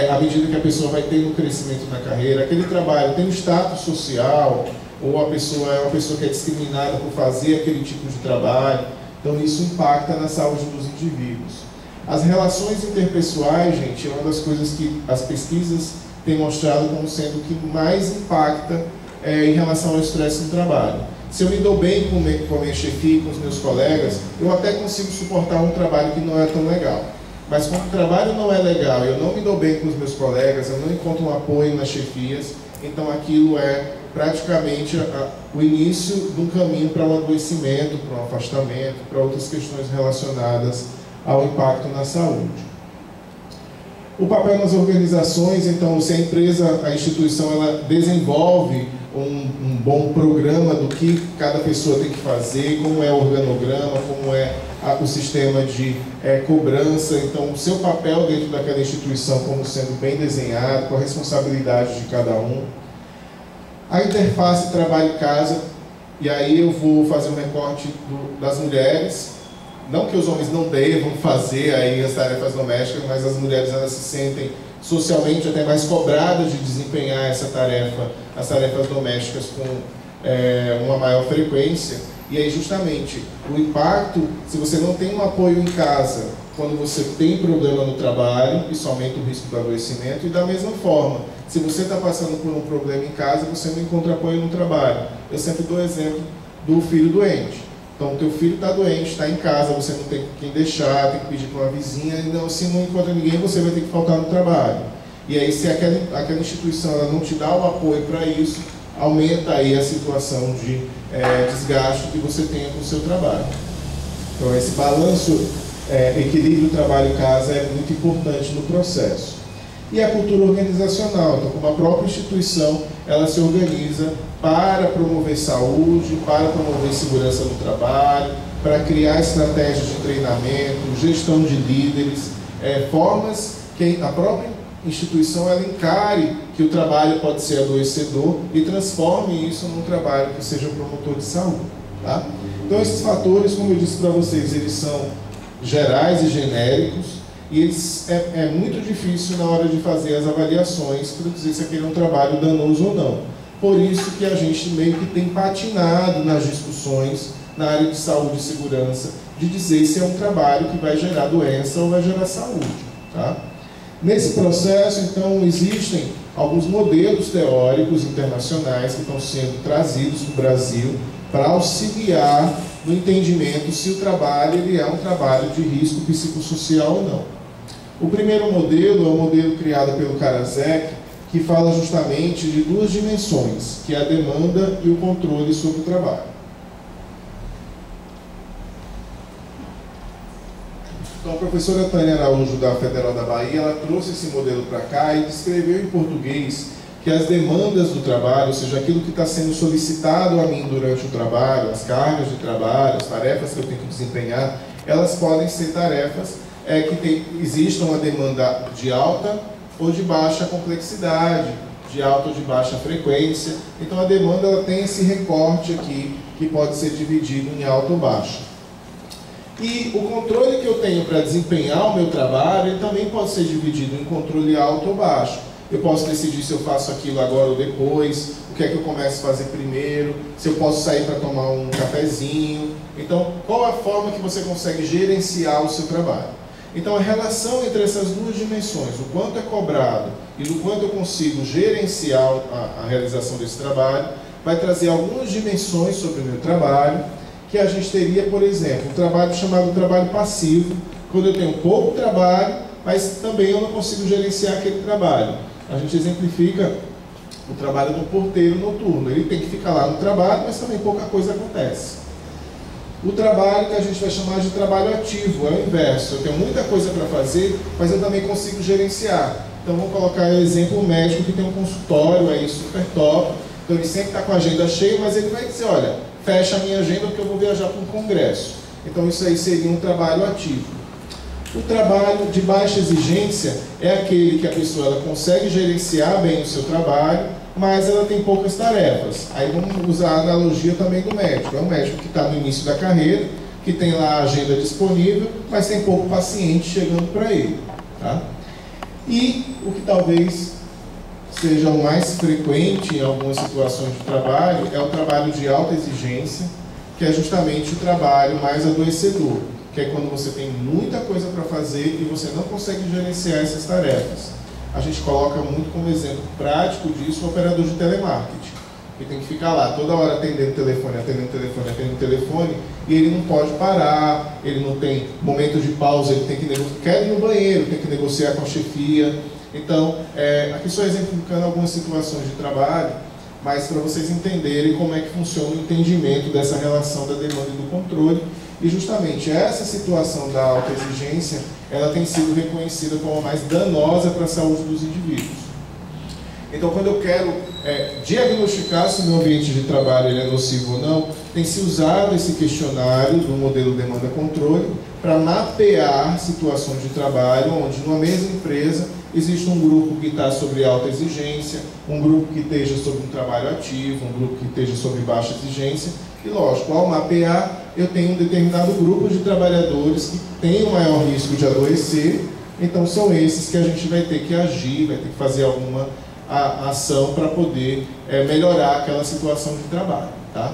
à medida que a pessoa vai tendo um crescimento na carreira. Aquele trabalho tem um status social, ou a pessoa é uma pessoa que é discriminada por fazer aquele tipo de trabalho, então isso impacta na saúde dos indivíduos. As relações interpessoais, gente, é uma das coisas que as pesquisas têm mostrado como sendo o que mais impacta em relação ao estresse no trabalho. Se eu me dou bem com a minha chefia e com os meus colegas, eu até consigo suportar um trabalho que não é tão legal. Mas quando o trabalho não é legal, eu não me dou bem com os meus colegas, eu não encontro um apoio nas chefias, então aquilo é praticamente o início de um caminho para um adoecimento, para um afastamento, para outras questões relacionadas ao impacto na saúde. O papel nas organizações, então, se a empresa, a instituição, ela desenvolve um bom programa do que cada pessoa tem que fazer, como é o organograma, como é o sistema de cobrança, então o seu papel dentro daquela instituição como sendo bem desenhado, com a responsabilidade de cada um. A interface trabalho-casa, e aí eu vou fazer um recorte das mulheres, não que os homens não devam fazer aí as tarefas domésticas, mas as mulheres elas se sentem socialmente até mais cobradas de desempenhar essa tarefa, as tarefas domésticas com uma maior frequência. E aí justamente o impacto, se você não tem um apoio em casa, quando você tem problema no trabalho, isso aumenta o risco do adoecimento, e da mesma forma, se você está passando por um problema em casa, você não encontra apoio no trabalho. Eu sempre dou o exemplo do filho doente. Então, o teu filho está doente, está em casa, você não tem quem deixar, tem que pedir para uma vizinha, e não, se não encontra ninguém, você vai ter que faltar no trabalho. E aí, se aquela instituição ela não te dá o apoio para isso, aumenta aí a situação de desgaste que você tenha com o seu trabalho. Então, esse balanço, equilíbrio trabalho-casa é muito importante no processo. E a cultura organizacional, então, como a própria instituição, ela se organiza para promover saúde, para promover segurança no trabalho, para criar estratégias de treinamento, gestão de líderes, formas que a própria instituição ela encare que o trabalho pode ser adoecedor e transforme isso num trabalho que seja promotor de saúde. Tá? Então, esses fatores, como eu disse para vocês, eles são gerais e genéricos, e é muito difícil na hora de fazer as avaliações para dizer se aquele é um trabalho danoso ou não. Por isso que a gente meio que tem patinado nas discussões na área de saúde e segurança, de dizer se é um trabalho que vai gerar doença ou vai gerar saúde. Tá? Nesse processo, então, existem alguns modelos teóricos internacionais que estão sendo trazidos para o Brasil para auxiliar no entendimento se o trabalho ele é um trabalho de risco psicossocial ou não. O primeiro modelo é um modelo criado pelo Karasek, que fala justamente de duas dimensões, que é a demanda e o controle sobre o trabalho. Então, a professora Tânia Araújo, da Federal da Bahia, ela trouxe esse modelo para cá e descreveu em português que as demandas do trabalho, ou seja, aquilo que está sendo solicitado a mim durante o trabalho, as cargas de trabalho, as tarefas que eu tenho que desempenhar, elas podem ser tarefas que existam uma demanda de alta ou de baixa complexidade, de alta ou de baixa frequência. Então a demanda ela tem esse recorte aqui, que pode ser dividido em alta ou baixa. E o controle que eu tenho para desempenhar o meu trabalho, ele também pode ser dividido em controle alto ou baixo. Eu posso decidir se eu faço aquilo agora ou depois, o que é que eu começo a fazer primeiro, se eu posso sair para tomar um cafezinho. Então, qual a forma que você consegue gerenciar o seu trabalho? Então, a relação entre essas duas dimensões, o quanto é cobrado e do quanto eu consigo gerenciar a realização desse trabalho, vai trazer algumas dimensões sobre o meu trabalho, que a gente teria, por exemplo, um trabalho chamado trabalho passivo, quando eu tenho pouco trabalho, mas também eu não consigo gerenciar aquele trabalho. A gente exemplifica o trabalho do porteiro noturno. Ele tem que ficar lá no trabalho, mas também pouca coisa acontece. O trabalho que a gente vai chamar de trabalho ativo é o inverso. Eu tenho muita coisa para fazer, mas eu também consigo gerenciar. Então vamos colocar o exemplo médico que tem um consultório aí super top. Então ele sempre está com a agenda cheia, mas ele vai dizer, olha, fecha a minha agenda porque eu vou viajar para um congresso. Então isso aí seria um trabalho ativo. O trabalho de baixa exigência é aquele que a pessoa ela consegue gerenciar bem o seu trabalho, mas ela tem poucas tarefas. Aí vamos usar a analogia também do médico. É um médico que está no início da carreira, que tem lá a agenda disponível, mas tem pouco paciente chegando para ele. Tá? E o que talvez seja o mais frequente em algumas situações de trabalho é o trabalho de alta exigência, que é justamente o trabalho mais adoecedor, que é quando você tem muita coisa para fazer e você não consegue gerenciar essas tarefas. A gente coloca muito como exemplo prático disso o operador de telemarketing. que tem que ficar lá toda hora atendendo telefone, e ele não pode parar, ele não tem momento de pausa, ele tem que quer ir no banheiro, tem que negociar com a chefia. Então, aqui só exemplificando algumas situações de trabalho, mas para vocês entenderem como é que funciona o entendimento dessa relação da demanda e do controle. E justamente essa situação da alta exigência, ela tem sido reconhecida como a mais danosa para a saúde dos indivíduos. Então, quando eu quero diagnosticar se o meu ambiente de trabalho ele é nocivo ou não, tem se usado esse questionário do modelo demanda-controle para mapear situações de trabalho onde, numa mesma empresa, existe um grupo que está sobre alta exigência, um grupo que esteja sobre um trabalho ativo, um grupo que esteja sobre baixa exigência. E, lógico, ao mapear, eu tenho um determinado grupo de trabalhadores que tem o maior risco de adoecer, então são esses que a gente vai ter que agir, vai ter que fazer alguma ação para poder melhorar aquela situação de trabalho. Tá?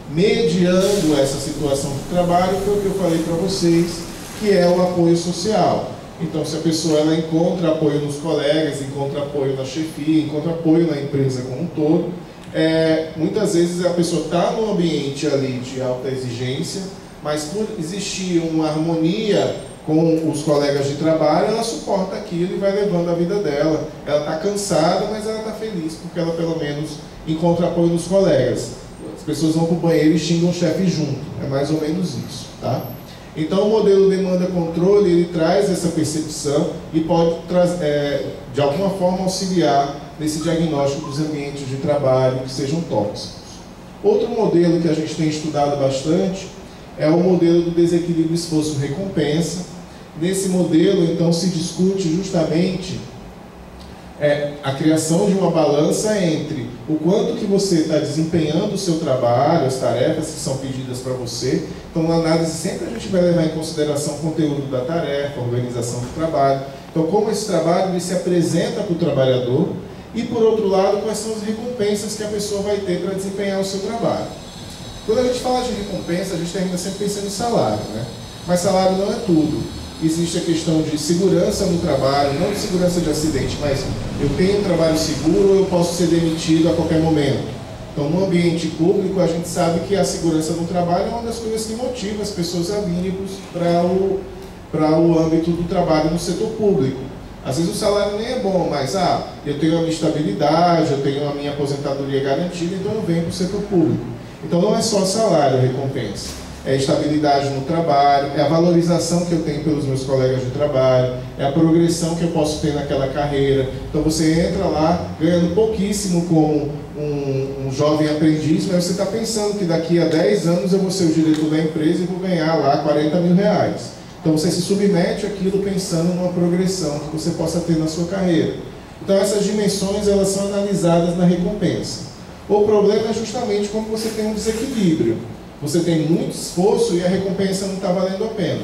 Mediando essa situação de trabalho, foi o que eu falei para vocês, que é o apoio social. Então, se a pessoa ela encontra apoio nos colegas, encontra apoio na chefia, encontra apoio na empresa como um todo, muitas vezes a pessoa está num ambiente ali de alta exigência, mas por existir uma harmonia com os colegas de trabalho, ela suporta aquilo e vai levando a vida dela. Ela está cansada, mas ela está feliz, porque ela pelo menos encontra apoio nos colegas. As pessoas vão para o banheiro e xingam o chefe junto, é mais ou menos isso. Tá? Então o modelo demanda-controle, ele traz essa percepção e pode, de alguma forma, auxiliar nesse diagnóstico dos ambientes de trabalho que sejam tóxicos. Outro modelo que a gente tem estudado bastante é o modelo do desequilíbrio esforço-recompensa. Nesse modelo, então, se discute justamente a criação de uma balança entre o quanto que você está desempenhando o seu trabalho, as tarefas que são pedidas para você. Então, na análise, sempre a gente vai levar em consideração o conteúdo da tarefa, a organização do trabalho. Então, como esse trabalho ele se apresenta para o trabalhador e, por outro lado, quais são as recompensas que a pessoa vai ter para desempenhar o seu trabalho. Quando a gente fala de recompensa, a gente termina sempre pensando em salário, né? Mas salário não é tudo. Existe a questão de segurança no trabalho, não de segurança de acidente, mas eu tenho um trabalho seguro ou eu posso ser demitido a qualquer momento. Então, no ambiente público, a gente sabe que a segurança no trabalho é uma das coisas que motiva as pessoas a virem para o âmbito do trabalho no setor público. Às vezes o salário nem é bom, mas eu tenho a minha estabilidade, eu tenho a minha aposentadoria garantida, então eu venho para o setor público. Então, não é só salário a recompensa. É a estabilidade no trabalho, é a valorização que eu tenho pelos meus colegas de trabalho, é a progressão que eu posso ter naquela carreira. Então você entra lá ganhando pouquíssimo como um jovem aprendiz, mas você está pensando que daqui a 10 anos eu vou ser o diretor da empresa e vou ganhar lá 40 mil reais. Então você se submete àquilo pensando numa progressão que você possa ter na sua carreira. Então essas dimensões elas são analisadas na recompensa. O problema é justamente quando você tem um desequilíbrio. Você tem muito esforço e a recompensa não está valendo a pena.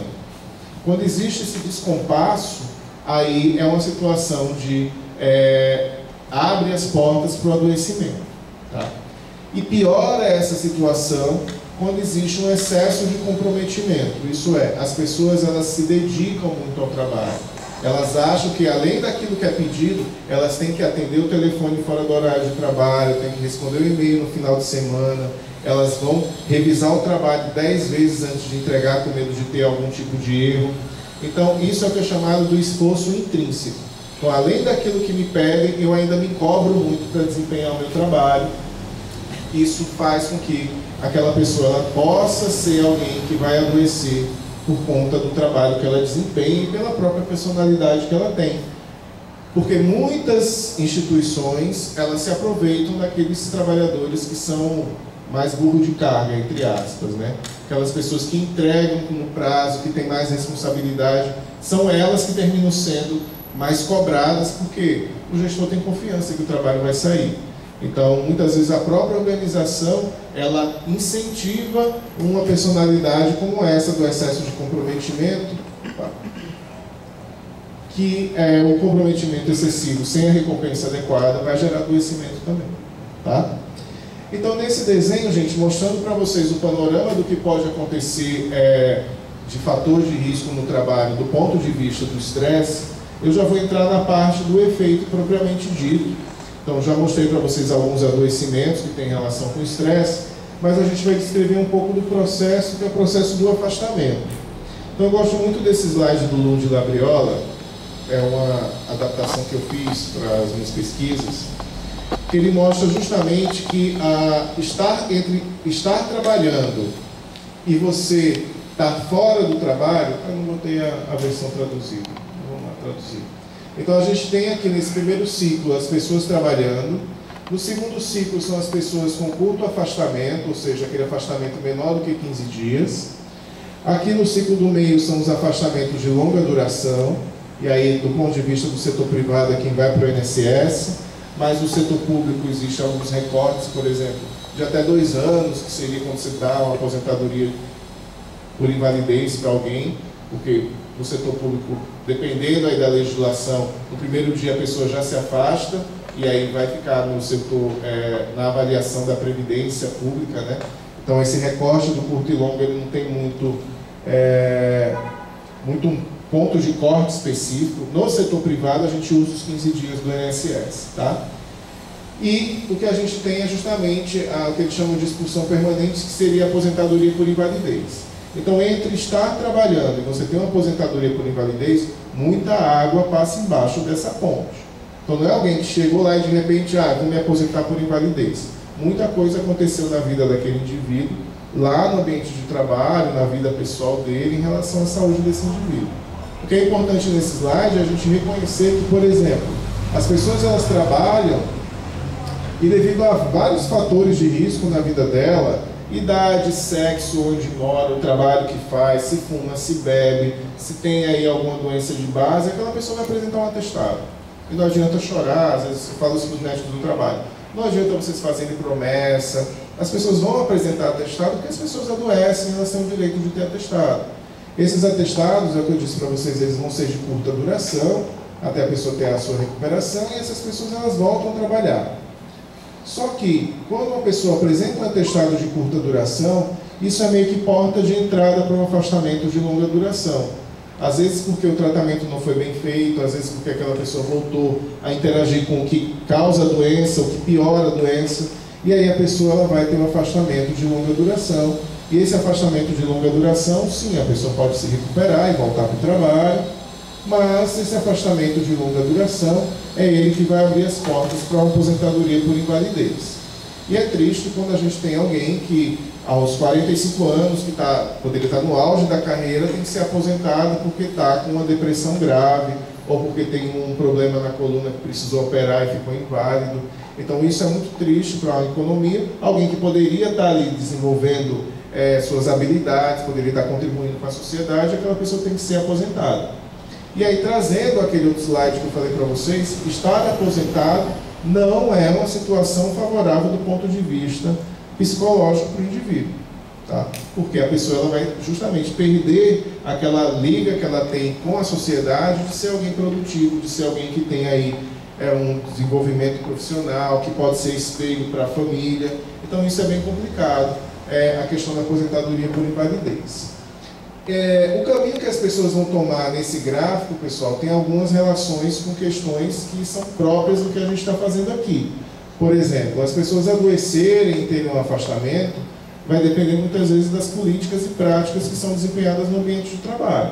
Quando existe esse descompasso, aí é uma situação de abre as portas para o adoecimento. Tá? E piora essa situação quando existe um excesso de comprometimento. Isso é, as pessoas elas se dedicam muito ao trabalho. Elas acham que além daquilo que é pedido, elas têm que atender o telefone fora do horário de trabalho, têm que responder o e-mail no final de semana, elas vão revisar o trabalho 10 vezes antes de entregar com medo de ter algum tipo de erro. Então, isso é o que é chamado do esforço intrínseco. Então, além daquilo que me pedem, eu ainda me cobro muito para desempenhar o meu trabalho. Isso faz com que aquela pessoa ela possa ser alguém que vai adoecer por conta do trabalho que ela desempenha e pela própria personalidade que ela tem. Porque muitas instituições, elas se aproveitam daqueles trabalhadores que são mais burro de carga, entre aspas, né? Aquelas pessoas que entregam no prazo, que têm mais responsabilidade, são elas que terminam sendo mais cobradas, porque o gestor tem confiança que o trabalho vai sair. Então, muitas vezes a própria organização, ela incentiva uma personalidade como essa do excesso de comprometimento, que o comprometimento excessivo sem a recompensa adequada vai gerar adoecimento também, tá? Então, nesse desenho, gente, mostrando para vocês o panorama do que pode acontecer de fator de risco no trabalho do ponto de vista do estresse, eu já vou entrar na parte do efeito propriamente dito, Então, já mostrei para vocês alguns adoecimentos que têm relação com o estresse, mas a gente vai descrever um pouco do processo, que é o processo do afastamento. Então, eu gosto muito desse slide do Lund Labriola, é uma adaptação que eu fiz para as minhas pesquisas, que ele mostra justamente que estar trabalhando e você estar fora do trabalho, eu não botei a versão traduzida, vamos lá traduzir. Então a gente tem aqui nesse primeiro ciclo as pessoas trabalhando, no segundo ciclo são as pessoas com curto afastamento, ou seja, aquele afastamento menor do que 15 dias. Aqui no ciclo do meio são os afastamentos de longa duração, e aí do ponto de vista do setor privado é quem vai para o INSS, mas no setor público existem alguns recortes, por exemplo, de até 2 anos, que seria quando você dá uma aposentadoria por invalidez para alguém, porque no setor público, dependendo aí da legislação, no primeiro dia a pessoa já se afasta e aí vai ficar no setor, na avaliação da previdência pública, né? Então esse recorte do curto e longo ele não tem muito um ponto de corte específico. No setor privado a gente usa os 15 dias do INSS, tá? E o que a gente tem é justamente o que eles chamam de expulsão permanente, que seria a aposentadoria por invalidez. Então, entre estar trabalhando e você ter uma aposentadoria por invalidez, muita água passa embaixo dessa ponte. Então, não é alguém que chegou lá e de repente, vou me aposentar por invalidez. Muita coisa aconteceu na vida daquele indivíduo, lá no ambiente de trabalho, na vida pessoal dele, em relação à saúde desse indivíduo. O que é importante nesse slide é a gente reconhecer que, por exemplo, as pessoas elas trabalham e devido a vários fatores de risco na vida dela, idade, sexo, onde mora, o trabalho que faz, se fuma, se bebe, se tem aí alguma doença de base, aquela pessoa vai apresentar um atestado. E não adianta chorar, às vezes eu falo isso para os médicos do trabalho, não adianta vocês fazerem promessa, as pessoas vão apresentar atestado porque as pessoas adoecem e elas têm o direito de ter atestado. Esses atestados, é o que eu disse para vocês, eles vão ser de curta duração, até a pessoa ter a sua recuperação, e essas pessoas elas voltam a trabalhar. Só que, quando uma pessoa apresenta um atestado de curta duração, isso é meio que porta de entrada para um afastamento de longa duração. Às vezes porque o tratamento não foi bem feito, às vezes porque aquela pessoa voltou a interagir com o que causa a doença, o que piora a doença, e aí a pessoa ela vai ter um afastamento de longa duração. E esse afastamento de longa duração, sim, a pessoa pode se recuperar e voltar para o trabalho, mas esse afastamento de longa duração é ele que vai abrir as portas para uma aposentadoria por invalidez. E é triste quando a gente tem alguém que, aos 45 anos, que poderia estar no auge da carreira, tem que ser aposentado porque está com uma depressão grave, ou porque tem um problema na coluna que precisou operar e ficou inválido. Então isso é muito triste para a economia. Alguém que poderia estar ali desenvolvendo suas habilidades, poderia estar contribuindo com a sociedade, aquela pessoa tem que ser aposentada. E aí, trazendo aquele outro slide que eu falei para vocês, estar aposentado não é uma situação favorável do ponto de vista psicológico para o indivíduo, tá? Porque a pessoa ela vai justamente perder aquela liga que ela tem com a sociedade de ser alguém produtivo, de ser alguém que tem aí um desenvolvimento profissional, que pode ser espelho para a família. Então isso é bem complicado, a questão da aposentadoria por invalidez. O caminho que as pessoas vão tomar nesse gráfico, pessoal, tem algumas relações com questões que são próprias do que a gente está fazendo aqui. Por exemplo, as pessoas adoecerem e terem um afastamento vai depender muitas vezes das políticas e práticas que são desempenhadas no ambiente de trabalho.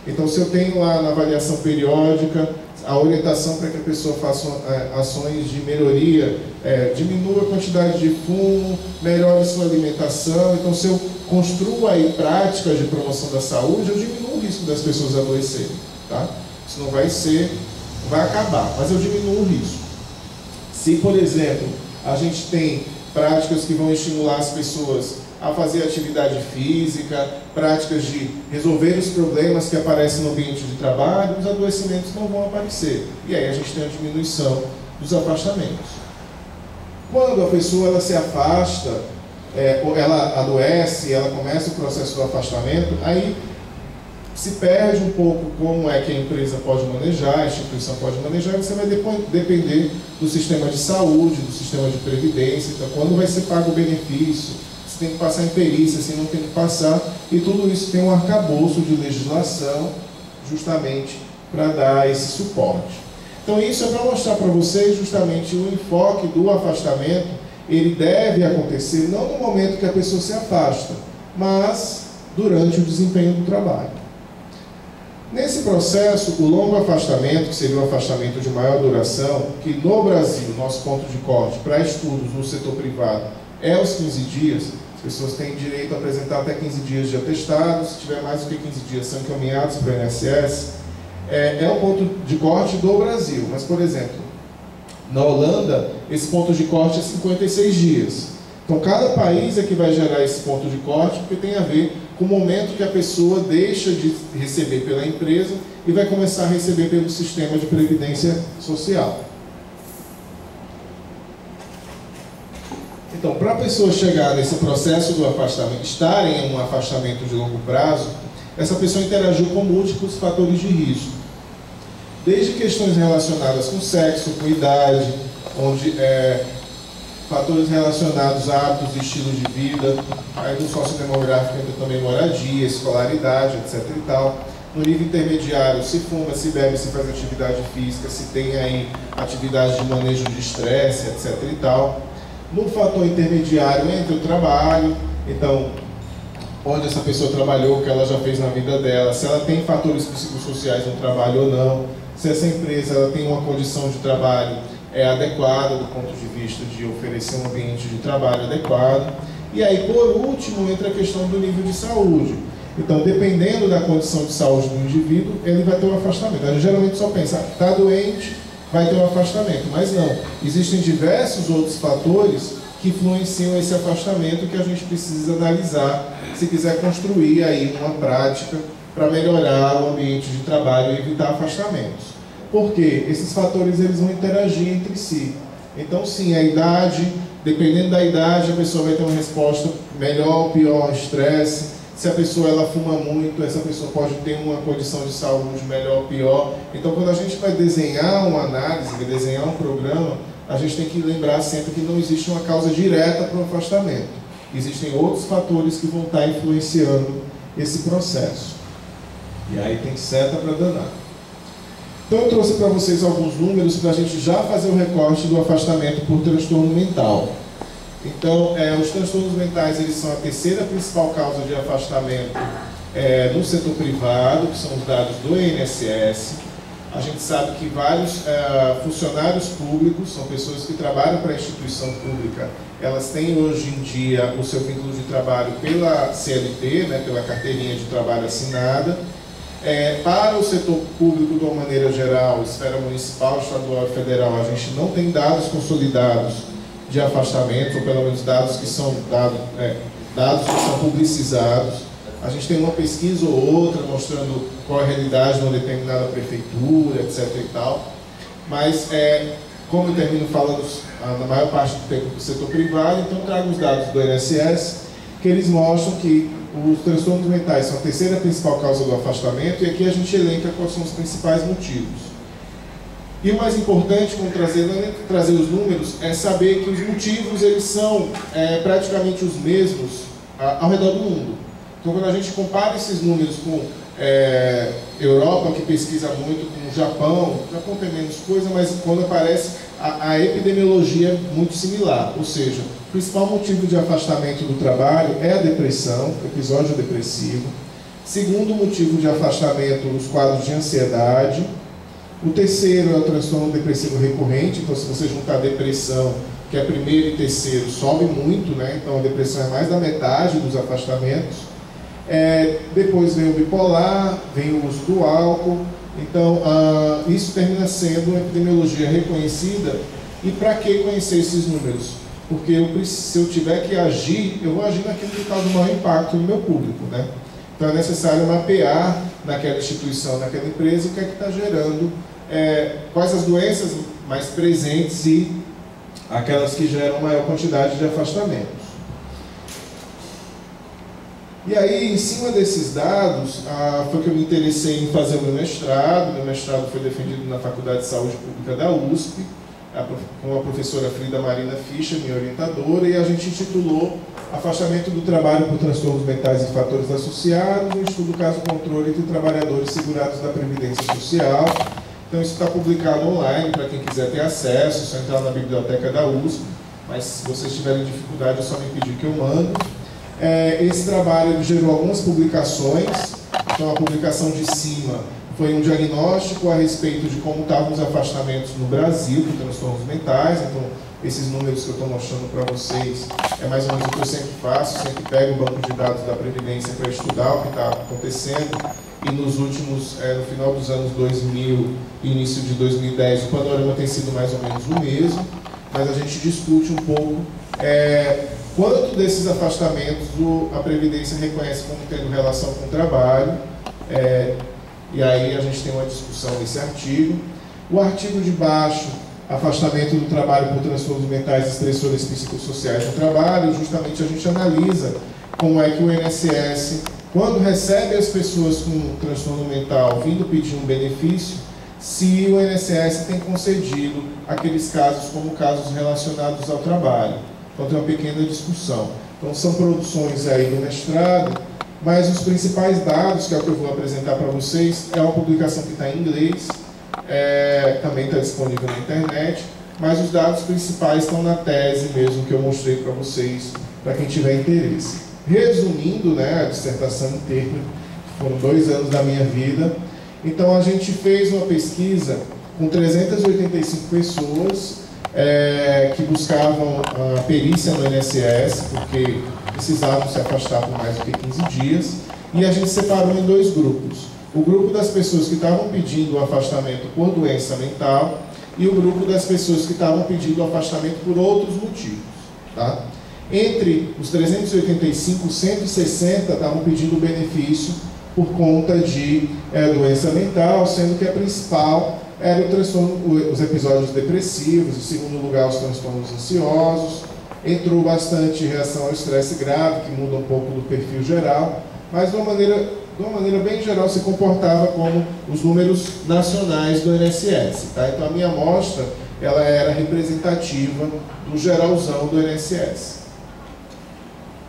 Então, se eu tenho lá na avaliação periódica a orientação para que a pessoa faça ações de melhoria, diminua a quantidade de fumo, melhore sua alimentação. Então, se eu construo aí práticas de promoção da saúde, eu diminuo o risco das pessoas adoecerem, tá? Isso não vai acabar, mas eu diminuo o risco. Se, por exemplo, a gente tem práticas que vão estimular as pessoas a fazer atividade física, práticas de resolver os problemas que aparecem no ambiente de trabalho, os adoecimentos não vão aparecer. E aí a gente tem a diminuição dos afastamentos. Quando a pessoa ela se afasta, ou ela adoece, ela começa o processo do afastamento, aí se perde um pouco como é que a empresa pode manejar, a instituição pode manejar, e você vai depender do sistema de saúde, do sistema de previdência. Então, quando vai ser pago o benefício, você tem que passar em perícia, se não tem que passar, e tudo isso tem um arcabouço de legislação justamente para dar esse suporte. Então isso é para mostrar para vocês justamente o enfoque do afastamento. Ele deve acontecer não no momento que a pessoa se afasta, mas durante o desempenho do trabalho. Nesse processo, o longo afastamento, que seria um afastamento de maior duração, que no Brasil, nosso ponto de corte para estudos no setor privado é os 15 dias, as pessoas têm direito a apresentar até 15 dias de atestado, se tiver mais do que 15 dias são encaminhados para o INSS, é um ponto de corte do Brasil. Mas, por exemplo, na Holanda, esse ponto de corte é 56 dias. Então, cada país é que vai gerar esse ponto de corte, porque tem a ver com o momento que a pessoa deixa de receber pela empresa e vai começar a receber pelo sistema de previdência social. Então, para a pessoa chegar nesse processo do afastamento, estar em um afastamento de longo prazo, essa pessoa interagiu com múltiplos fatores de risco. Desde questões relacionadas com sexo, com idade, onde fatores relacionados a hábitos e estilos de vida, aí no sociodemográfico entra também moradia, escolaridade, etc. e tal. No nível intermediário, se fuma, se bebe, se faz atividade física, se tem aí atividade de manejo de estresse, etc. e tal. No fator intermediário entra o trabalho, então, onde essa pessoa trabalhou, o que ela já fez na vida dela, se ela tem fatores psicossociais no trabalho ou não, se essa empresa ela tem uma condição de trabalho adequada do ponto de vista de oferecer um ambiente de trabalho adequado. E aí, por último, entra a questão do nível de saúde. Então, dependendo da condição de saúde do indivíduo, ele vai ter um afastamento. A gente geralmente só pensa, está doente, vai ter um afastamento. Mas não, existem diversos outros fatores que influenciam esse afastamento que a gente precisa analisar se quiser construir aí uma prática para melhorar o ambiente de trabalho e evitar afastamentos. Porque esses fatores eles vão interagir entre si. Então, sim, a idade, dependendo da idade, a pessoa vai ter uma resposta melhor ou pior ao estresse. Se a pessoa ela fuma muito, essa pessoa pode ter uma condição de saúde melhor ou pior. Então, quando a gente vai desenhar uma análise, vai desenhar um programa, a gente tem que lembrar sempre que não existe uma causa direta para o afastamento. Existem outros fatores que vão estar influenciando esse processo. E aí tem seta para danar. Então eu trouxe para vocês alguns números para a gente já fazer o recorte do afastamento por transtorno mental. Então, os transtornos mentais eles são a terceira principal causa de afastamento no setor privado, que são os dados do INSS. A gente sabe que vários funcionários públicos, são pessoas que trabalham para a instituição pública, elas têm hoje em dia o seu vínculo de trabalho pela CLT, né, pela carteirinha de trabalho assinada. Para o setor público, de uma maneira geral, esfera municipal, estadual e federal, a gente não tem dados consolidados de afastamento, ou pelo menos dados que são publicizados. A gente tem uma pesquisa ou outra mostrando qual é a realidade de uma determinada prefeitura, etc. e tal. Mas, como eu termino falando na maior parte do tempo do setor privado, então trago os dados do INSS, que eles mostram que os transtornos mentais são a terceira principal causa do afastamento, e aqui a gente elenca quais são os principais motivos. E o mais importante, quando trazer os números, é saber que os motivos eles são praticamente os mesmos ao redor do mundo. Então, quando a gente compara esses números com Europa, que pesquisa muito, com o Japão tem menos coisa, mas quando aparece, a epidemiologia é muito similar. Ou seja, o principal motivo de afastamento do trabalho é a depressão, o episódio depressivo. Segundo motivo de afastamento, os quadros de ansiedade. O terceiro é o transtorno depressivo recorrente. Então, se você juntar a depressão, que é primeiro e terceiro, sobe muito, né? Então, a depressão é mais da metade dos afastamentos. Depois vem o bipolar, vem o uso do álcool. Então, isso termina sendo uma epidemiologia reconhecida. E para que conhecer esses números? Porque se eu tiver que agir, eu vou agir naquilo que causa o maior impacto no meu público, né? Então é necessário mapear naquela instituição, naquela empresa, o que é que está gerando, quais as doenças mais presentes e aquelas que geram maior quantidade de afastamentos. E aí, em cima desses dados, foi que eu me interessei em fazer o meu mestrado. Meu mestrado foi defendido na Faculdade de Saúde Pública da USP, com a professora Frida Marina Fischer, minha orientadora, e a gente intitulou Afastamento do Trabalho por Transtornos Mentais e Fatores Associados, um estudo caso controle entre trabalhadores segurados da Previdência Social. Então isso está publicado online para quem quiser ter acesso, é só entrar na biblioteca da USP, mas se vocês tiverem dificuldade é só me pedir que eu mando. Esse trabalho gerou algumas publicações. Então a publicação de cima foi um diagnóstico a respeito de como estavam os afastamentos no Brasil por transtornos mentais. Então esses números que eu estou mostrando para vocês é mais ou menos o que eu sempre faço, sempre pego o banco de dados da Previdência para estudar o que está acontecendo. E nos últimos, no final dos anos 2000 e início de 2010, o panorama tem sido mais ou menos o mesmo, mas a gente discute um pouco quanto desses afastamentos a Previdência reconhece como tendo relação com o trabalho, e aí a gente tem uma discussão nesse artigo. O artigo de baixo, afastamento do trabalho por transtornos mentais e estressores psicossociais no trabalho, justamente a gente analisa como é que o INSS, quando recebe as pessoas com transtorno mental vindo pedir um benefício, se o INSS tem concedido aqueles casos como casos relacionados ao trabalho. Então tem uma pequena discussão. Então são produções aí do mestrado, mas os principais dados, que é o que eu vou apresentar para vocês, é uma publicação que está em inglês, também está disponível na internet, mas os dados principais estão na tese mesmo que eu mostrei para vocês, para quem tiver interesse. Resumindo, a dissertação inteira, foram 2 anos da minha vida. Então a gente fez uma pesquisa com 385 pessoas que buscavam a perícia no INSS, porque precisavam se afastar por mais do que 15 dias, e a gente separou em 2 grupos. O grupo das pessoas que estavam pedindo o afastamento por doença mental e o grupo das pessoas que estavam pedindo o afastamento por outros motivos. Tá? Entre os 385, 160 estavam pedindo benefício por conta de doença mental, sendo que a principal era o transtorno, os episódios depressivos, em segundo lugar os transtornos ansiosos. Entrou bastante reação ao estresse grave, que muda um pouco do perfil geral, mas de uma maneira bem geral se comportava como os números nacionais do INSS. Tá? Então a minha amostra ela era representativa do geralzão do INSS.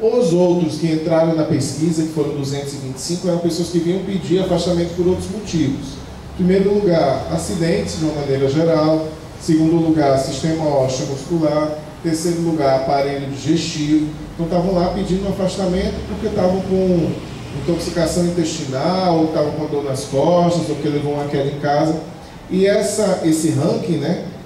Os outros que entraram na pesquisa, que foram 225, eram pessoas que vinham pedir afastamento por outros motivos. Em primeiro lugar, acidentes de uma maneira geral. Em segundo lugar, sistema ósseo muscular. Em terceiro lugar, aparelho digestivo. Então estavam lá pedindo afastamento porque estavam com intoxicação intestinal, ou estavam com dor nas costas, ou porque levou uma queda em casa. E esse ranking,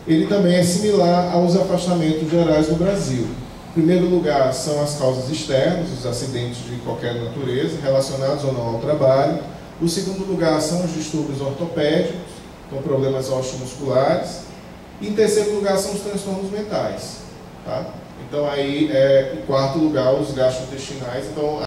ele também é similar aos afastamentos gerais no Brasil. Em primeiro lugar, são as causas externas, os acidentes de qualquer natureza, relacionados ou não ao trabalho. O segundo lugar são os distúrbios ortopédicos, com problemas osteomusculares. E em terceiro lugar são os transtornos mentais. Tá? Então aí, em quarto lugar, os gastrointestinais. Então,